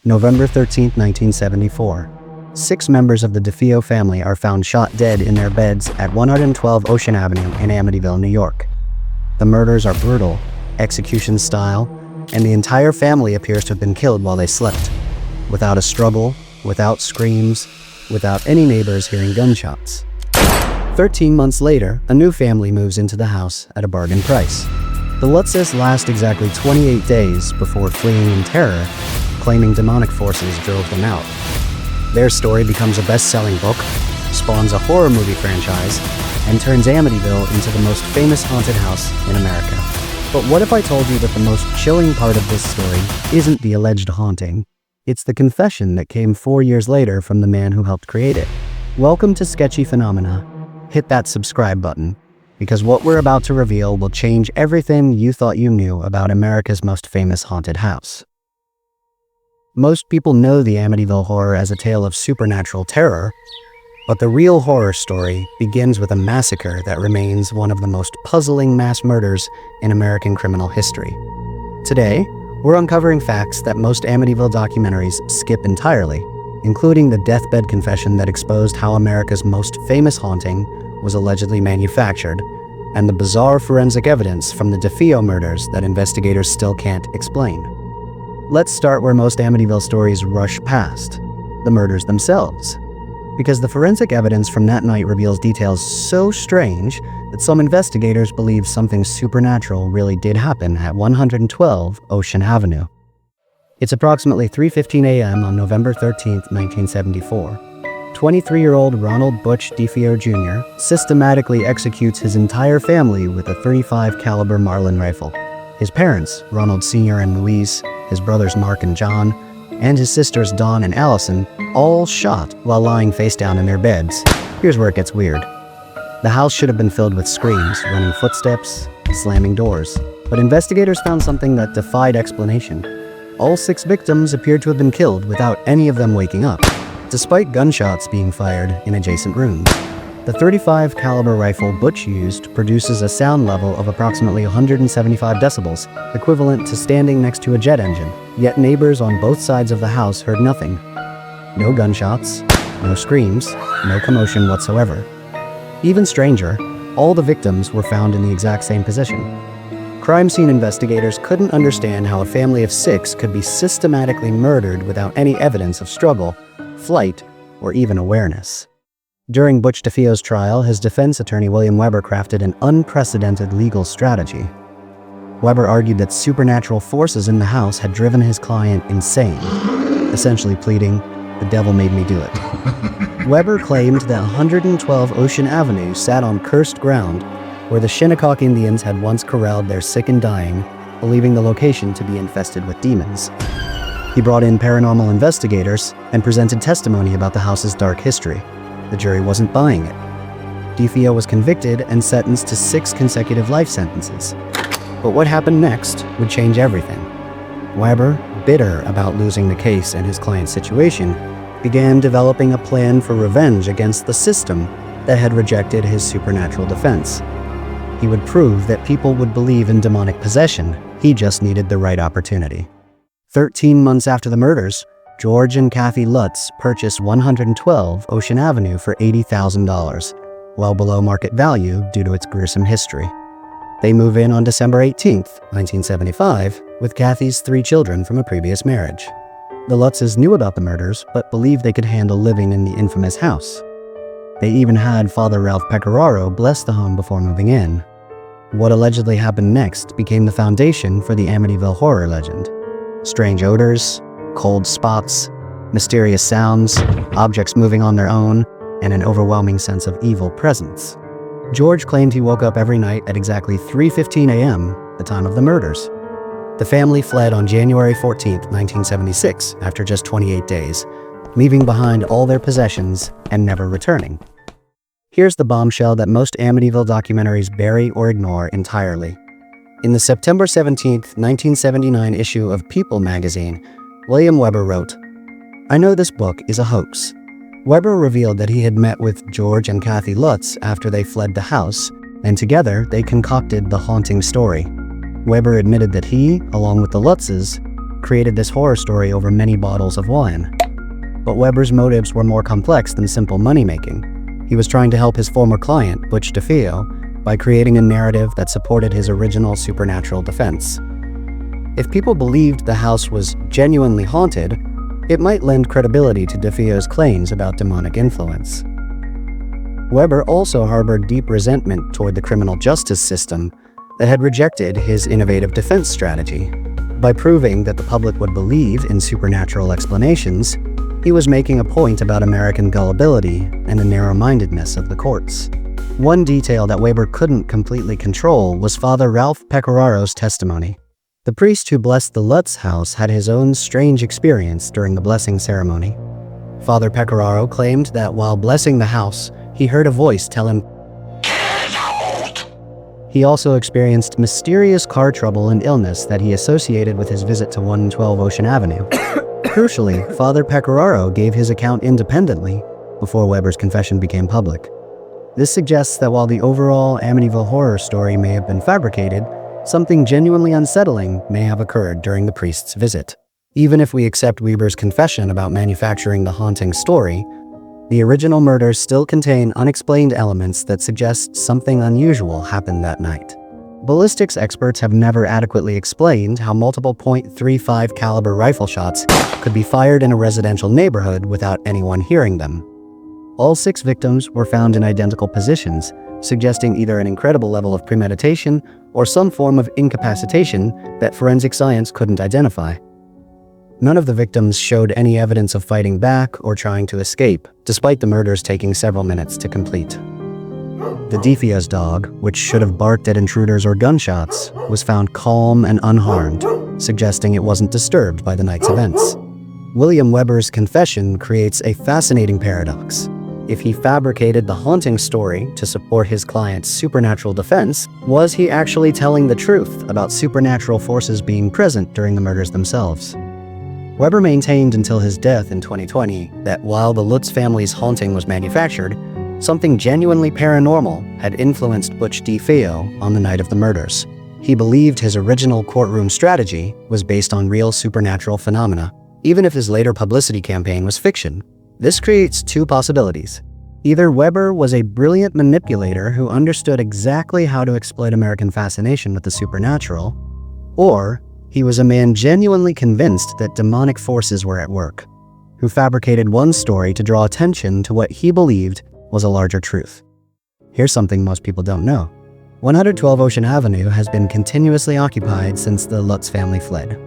November 13, 1974. 6 members of the DeFeo family are found shot dead in their beds at 112 Ocean Avenue in Amityville, New York. The murders are brutal, execution style, and the entire family appears to have been killed while they slept, without a struggle, without screams, without any neighbors hearing gunshots. 13 months later, a new family moves into the house at a bargain price. The Lutzes last exactly 28 days before fleeing in terror, claiming demonic forces drove them out. Their story becomes a best-selling book, spawns a horror movie franchise, and turns Amityville into the most famous haunted house in America. But what if I told you that the most chilling part of this story isn't the alleged haunting? It's the confession that came 4 years later from the man who helped create it. Welcome to Sketchy Phenomena. Hit that subscribe button, because what we're about to reveal will change everything you thought you knew about America's most famous haunted house. Most people know the Amityville Horror as a tale of supernatural terror, but the real horror story begins with a massacre that remains one of the most puzzling mass murders in American criminal history. Today, we're uncovering facts that most Amityville documentaries skip entirely, including the deathbed confession that exposed how America's most famous haunting was allegedly manufactured, and the bizarre forensic evidence from the DeFeo murders that investigators still can't explain. Let's start where most Amityville stories rush past, the murders themselves. Because the forensic evidence from that night reveals details so strange that some investigators believe something supernatural really did happen at 112 Ocean Avenue. It's approximately 3:15 a.m. on November 13, 1974. 23-year-old Ronald Butch DeFeo Jr. systematically executes his entire family with a .35 caliber Marlin rifle. His parents, Ronald Sr. and Louise, his brothers Mark and John, and his sisters Dawn and Allison, all shot while lying face down in their beds. Here's where it gets weird. The house should have been filled with screams, running footsteps, slamming doors. But investigators found something that defied explanation. All 6 victims appeared to have been killed without any of them waking up, despite gunshots being fired in adjacent rooms. The .35 caliber rifle Butch used produces a sound level of approximately 175 decibels, equivalent to standing next to a jet engine, yet neighbors on both sides of the house heard nothing. No gunshots, no screams, no commotion whatsoever. Even stranger, all the victims were found in the exact same position. Crime scene investigators couldn't understand how a family of 6 could be systematically murdered without any evidence of struggle, flight, or even awareness. During Butch DeFeo's trial, his defense attorney William Weber crafted an unprecedented legal strategy. Weber argued that supernatural forces in the house had driven his client insane, essentially pleading, "The devil made me do it." Weber claimed that 112 Ocean Avenue sat on cursed ground where the Shinnecock Indians had once corralled their sick and dying, believing the location to be infested with demons. He brought in paranormal investigators and presented testimony about the house's dark history. The jury wasn't buying it. DeFeo was convicted and sentenced to 6 consecutive life sentences. But what happened next would change everything. Weber, bitter about losing the case and his client's situation, began developing a plan for revenge against the system that had rejected his supernatural defense. He would prove that people would believe in demonic possession. He just needed the right opportunity. 13 months after the murders, George and Kathy Lutz purchased 112 Ocean Avenue for $80,000, well below market value due to its gruesome history. They move in on December 18, 1975, with Kathy's 3 children from a previous marriage. The Lutzes knew about the murders, but believed they could handle living in the infamous house. They even had Father Ralph Pecoraro bless the home before moving in. What allegedly happened next became the foundation for the Amityville Horror legend. Strange odors, cold spots, mysterious sounds, objects moving on their own, and an overwhelming sense of evil presence. George claimed he woke up every night at exactly 3:15 a.m., the time of the murders. The family fled on January 14, 1976, after just 28 days, leaving behind all their possessions and never returning. Here's the bombshell that most Amityville documentaries bury or ignore entirely. In the September 17, 1979 issue of People magazine, William Weber wrote, "I know this book is a hoax." Weber revealed that he had met with George and Kathy Lutz after they fled the house, and together they concocted the haunting story. Weber admitted that he, along with the Lutzes, created this horror story over many bottles of wine. But Weber's motives were more complex than simple money-making. He was trying to help his former client, Butch DeFeo, by creating a narrative that supported his original supernatural defense. If people believed the house was genuinely haunted, it might lend credibility to DeFeo's claims about demonic influence. Weber also harbored deep resentment toward the criminal justice system that had rejected his innovative defense strategy. By proving that the public would believe in supernatural explanations, he was making a point about American gullibility and the narrow-mindedness of the courts. One detail that Weber couldn't completely control was Father Ralph Pecораro's testimony. The priest who blessed the Lutz house had his own strange experience during the blessing ceremony. Father Pecoraro claimed that while blessing the house, he heard a voice tell him, "Get out!" He also experienced mysterious car trouble and illness that he associated with his visit to 112 Ocean Avenue. Crucially, Father Pecoraro gave his account independently before Weber's confession became public. This suggests that while the overall Amityville Horror story may have been fabricated, something genuinely unsettling may have occurred during the priest's visit. Even if we accept Weber's confession about manufacturing the haunting story, the original murders still contain unexplained elements that suggest something unusual happened that night. Ballistics experts have never adequately explained how multiple .35 caliber rifle shots could be fired in a residential neighborhood without anyone hearing them. All 6 victims were found in identical positions, suggesting either an incredible level of premeditation or some form of incapacitation that forensic science couldn't identify. None of the victims showed any evidence of fighting back or trying to escape, despite the murders taking several minutes to complete. The DeFeo's dog, which should have barked at intruders or gunshots, was found calm and unharmed, suggesting it wasn't disturbed by the night's events. William Weber's confession creates a fascinating paradox. If he fabricated the haunting story to support his client's supernatural defense, was he actually telling the truth about supernatural forces being present during the murders themselves? Weber maintained until his death in 2020 that while the Lutz family's haunting was manufactured, something genuinely paranormal had influenced Butch DeFeo on the night of the murders. He believed his original courtroom strategy was based on real supernatural phenomena, even if his later publicity campaign was fiction. This creates 2 possibilities. Either Weber was a brilliant manipulator who understood exactly how to exploit American fascination with the supernatural, or he was a man genuinely convinced that demonic forces were at work, who fabricated one story to draw attention to what he believed was a larger truth. Here's something most people don't know. 112 Ocean Avenue has been continuously occupied since the Lutz family fled.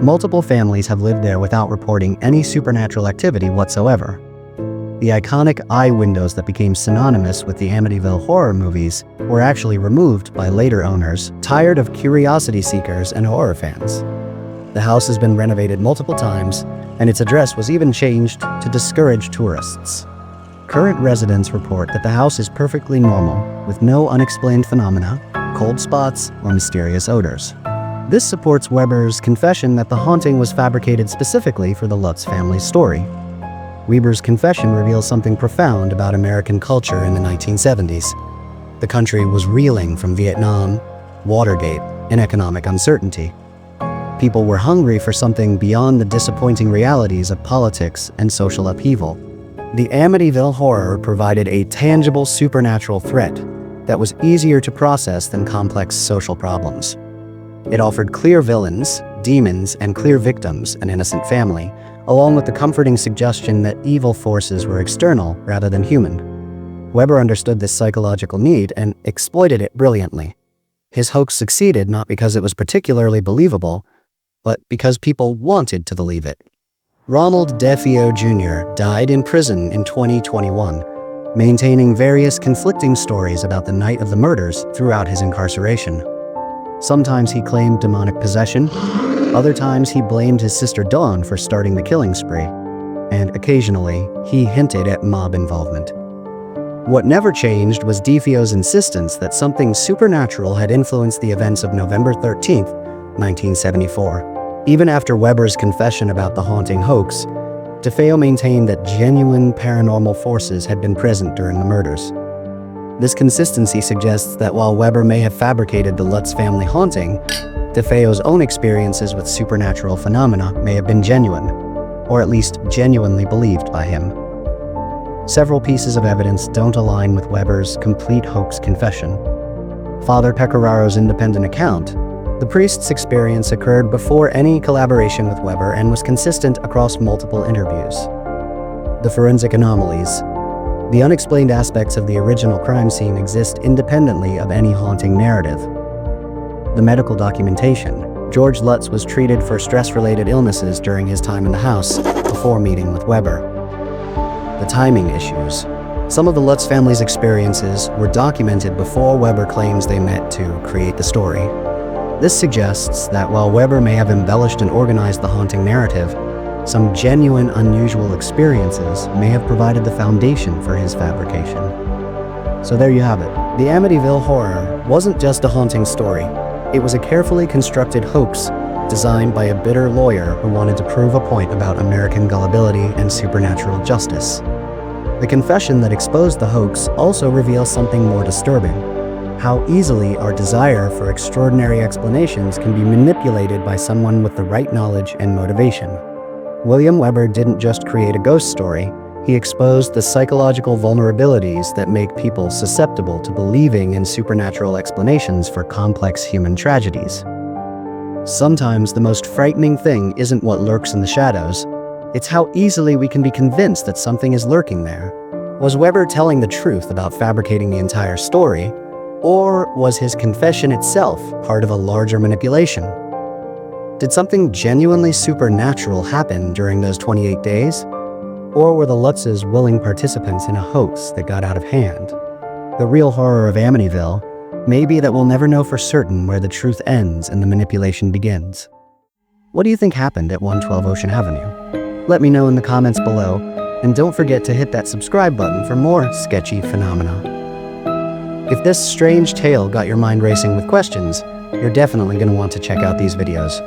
Multiple families have lived there without reporting any supernatural activity whatsoever. The iconic eye windows that became synonymous with the Amityville Horror movies were actually removed by later owners, tired of curiosity seekers and horror fans. The house has been renovated multiple times, and its address was even changed to discourage tourists. Current residents report that the house is perfectly normal, with no unexplained phenomena, cold spots, or mysterious odors. This supports Weber's confession that the haunting was fabricated specifically for the Lutz family's story. Weber's confession reveals something profound about American culture in the 1970s. The country was reeling from Vietnam, Watergate, and economic uncertainty. People were hungry for something beyond the disappointing realities of politics and social upheaval. The Amityville Horror provided a tangible supernatural threat that was easier to process than complex social problems. It offered clear villains, demons, and clear victims, an innocent family, along with the comforting suggestion that evil forces were external rather than human. Weber understood this psychological need and exploited it brilliantly. His hoax succeeded not because it was particularly believable, but because people wanted to believe it. Ronald DeFeo Jr. died in prison in 2021, maintaining various conflicting stories about the night of the murders throughout his incarceration. Sometimes he claimed demonic possession, other times he blamed his sister Dawn for starting the killing spree, and occasionally he hinted at mob involvement. What never changed was DeFeo's insistence that something supernatural had influenced the events of November 13, 1974. Even after Weber's confession about the haunting hoax, DeFeo maintained that genuine paranormal forces had been present during the murders. This consistency suggests that while Weber may have fabricated the Lutz family haunting, DeFeo's own experiences with supernatural phenomena may have been genuine, or at least genuinely believed by him. Several pieces of evidence don't align with Weber's complete hoax confession. Father Pecораro's independent account: the priest's experience occurred before any collaboration with Weber and was consistent across multiple interviews. The forensic anomalies: the unexplained aspects of the original crime scene exist independently of any haunting narrative. The medical documentation: George Lutz was treated for stress-related illnesses during his time in the house before meeting with Weber. The timing issues: some of the Lutz family's experiences were documented before Weber claims they met to create the story. This suggests that while Weber may have embellished and organized the haunting narrative, some genuine, unusual experiences may have provided the foundation for his fabrication. So there you have it. The Amityville Horror wasn't just a haunting story. It was a carefully constructed hoax designed by a bitter lawyer who wanted to prove a point about American gullibility and supernatural justice. The confession that exposed the hoax also reveals something more disturbing: how easily our desire for extraordinary explanations can be manipulated by someone with the right knowledge and motivation. William Weber didn't just create a ghost story, he exposed the psychological vulnerabilities that make people susceptible to believing in supernatural explanations for complex human tragedies. Sometimes the most frightening thing isn't what lurks in the shadows, it's how easily we can be convinced that something is lurking there. Was Weber telling the truth about fabricating the entire story, or was his confession itself part of a larger manipulation? Did something genuinely supernatural happen during those 28 days? Or were the Lutzes willing participants in a hoax that got out of hand? The real horror of Amityville may be that we'll never know for certain where the truth ends and the manipulation begins. What do you think happened at 112 Ocean Avenue? Let me know in the comments below, and don't forget to hit that subscribe button for more sketchy phenomena. If this strange tale got your mind racing with questions, you're definitely going to want to check out these videos.